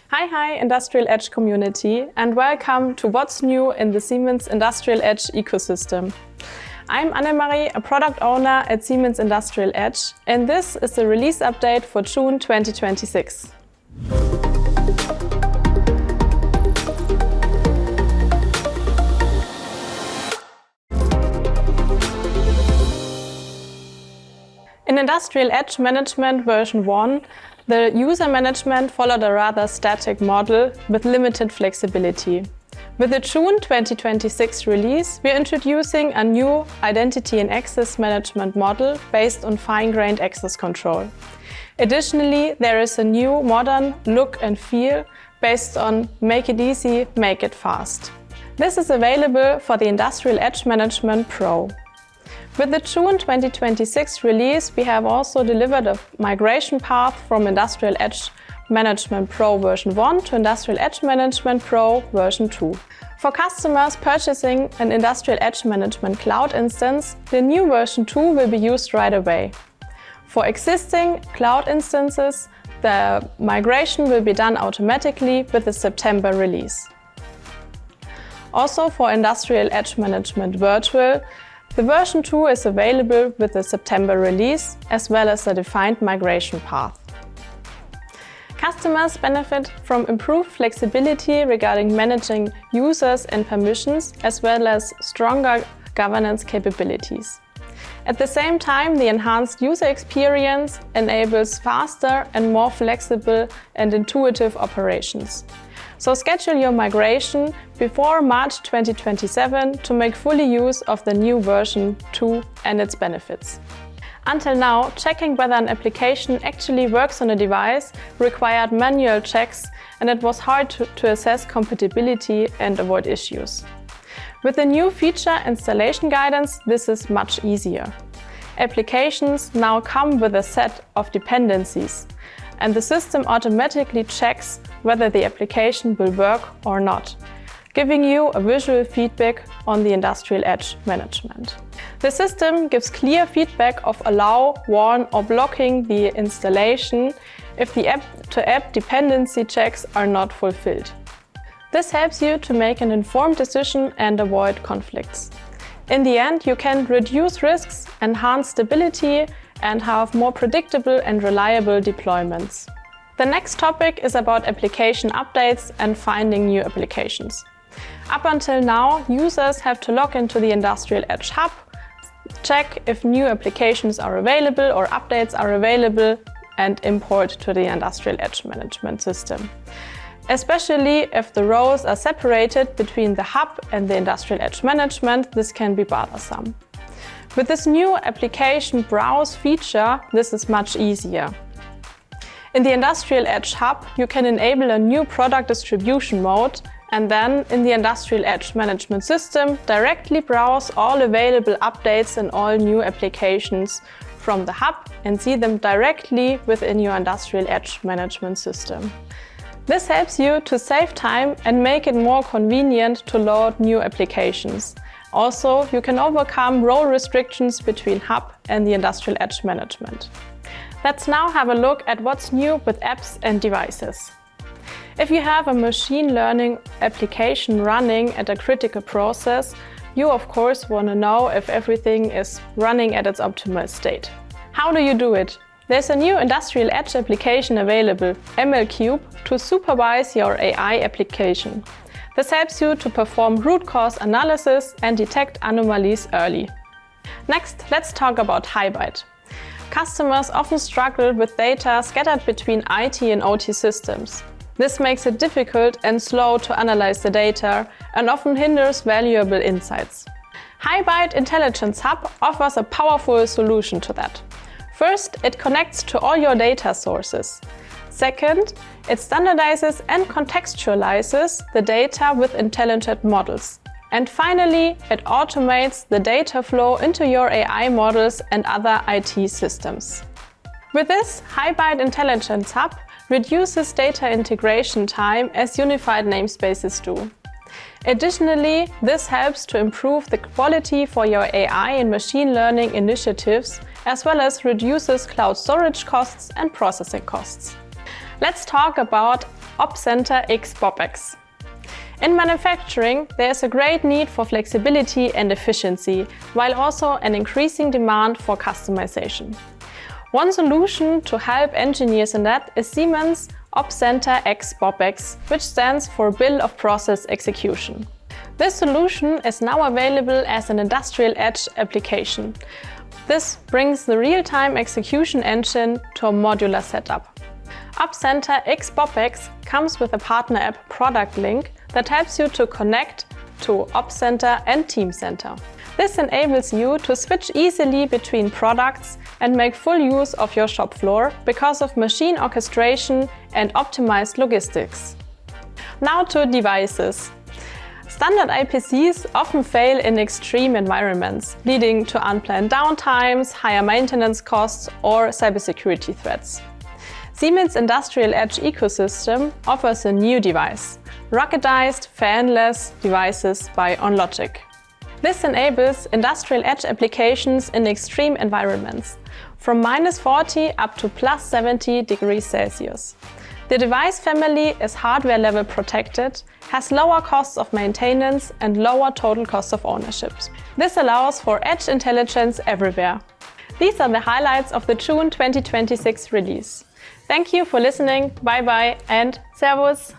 Hi Industrial Edge community, and welcome to what's new in the Siemens Industrial Edge ecosystem. I'm Annemarie, a product owner at Siemens Industrial Edge, and this is the release update for June 2026. In Industrial Edge Management version 1, the user management followed a rather static model with limited flexibility. With the June 2026 release, we're introducing a new identity and access management model based on fine-grained access control. Additionally, there is a new modern look and feel based on make it easy, make it fast. This is available for the Industrial Edge Management Pro. With the June 2026 release, we have also delivered a migration path from Industrial Edge Management Pro version 1 to Industrial Edge Management Pro version 2. For customers purchasing an Industrial Edge Management Cloud instance, the new version 2 will be used right away. For existing cloud instances, the migration will be done automatically with the September release. Also for Industrial Edge Management Virtual, the version 2 is available with the September release, as well as a defined migration path. Customers benefit from improved flexibility regarding managing users and permissions, as well as stronger governance capabilities. At the same time, the enhanced user experience enables faster and more flexible and intuitive operations. So schedule your migration before March 2027 to make fully use of the new version 2 and its benefits. Until now, checking whether an application actually works on a device required manual checks, and it was hard to assess compatibility and avoid issues. With the new feature installation guidance, this is much easier. Applications now come with a set of dependencies, and the system automatically checks whether the application will work or not, giving you a visual feedback on the Industrial Edge management. The system gives clear feedback of allow, warn or blocking the installation if the app-to-app dependency checks are not fulfilled. This helps you to make an informed decision and avoid conflicts. In the end, you can reduce risks, enhance stability, and have more predictable and reliable deployments. The next topic is about application updates and finding new applications. Up until now, users have to log into the Industrial Edge Hub, check if new applications are available or updates are available, and import to the Industrial Edge Management System. Especially if the roles are separated between the Hub and the Industrial Edge Management, this can be bothersome. With this new application browse feature, this is much easier. In the Industrial Edge Hub, you can enable a new product distribution mode, and then in the Industrial Edge Management System, directly browse all available updates and all new applications from the Hub and see them directly within your Industrial Edge Management System. This helps you to save time and make it more convenient to load new applications. Also, you can overcome role restrictions between Hub and the Industrial Edge Management. Let's now have a look at what's new with apps and devices. If you have a machine learning application running at a critical process, you of course want to know if everything is running at its optimal state. How do you do it? There's a new Industrial Edge application available, MLCube, to supervise your AI application. This helps you to perform root cause analysis and detect anomalies early. Next, let's talk about HighByte. Customers often struggle with data scattered between IT and OT systems. This makes it difficult and slow to analyze the data and often hinders valuable insights. HighByte Intelligence Hub offers a powerful solution to that. First, it connects to all your data sources. Second, it standardizes and contextualizes the data with intelligent models. And finally, it automates the data flow into your AI models and other IT systems. With this, HighByte Intelligence Hub reduces data integration time as unified namespaces do. Additionally, this helps to improve the quality for your AI and machine learning initiatives, as well as reduces cloud storage costs and processing costs. Let's talk about Opcenter X BOP Execution. In manufacturing, there is a great need for flexibility and efficiency, while also an increasing demand for customization. One solution to help engineers in that is Siemens Opcenter X BOP Execution, which stands for Bill of Process Execution. This solution is now available as an Industrial Edge application. This brings the real-time execution engine to a modular setup. Opcenter X BOP Execution comes with a partner app product link that helps you to connect to Opcenter and Teamcenter. This enables you to switch easily between products and make full use of your shop floor because of machine orchestration and optimized logistics. Now to devices. Standard IPCs often fail in extreme environments, leading to unplanned downtimes, higher maintenance costs, or cybersecurity threats. Siemens Industrial Edge ecosystem offers a new device, ruggedized, fanless devices by OnLogic. This enables Industrial Edge applications in extreme environments, from -40 up to +70 degrees Celsius. The device family is hardware-level protected, has lower costs of maintenance and lower total cost of ownership. This allows for edge intelligence everywhere. These are the highlights of the June 2026 release. Thank you for listening, bye bye and Servus!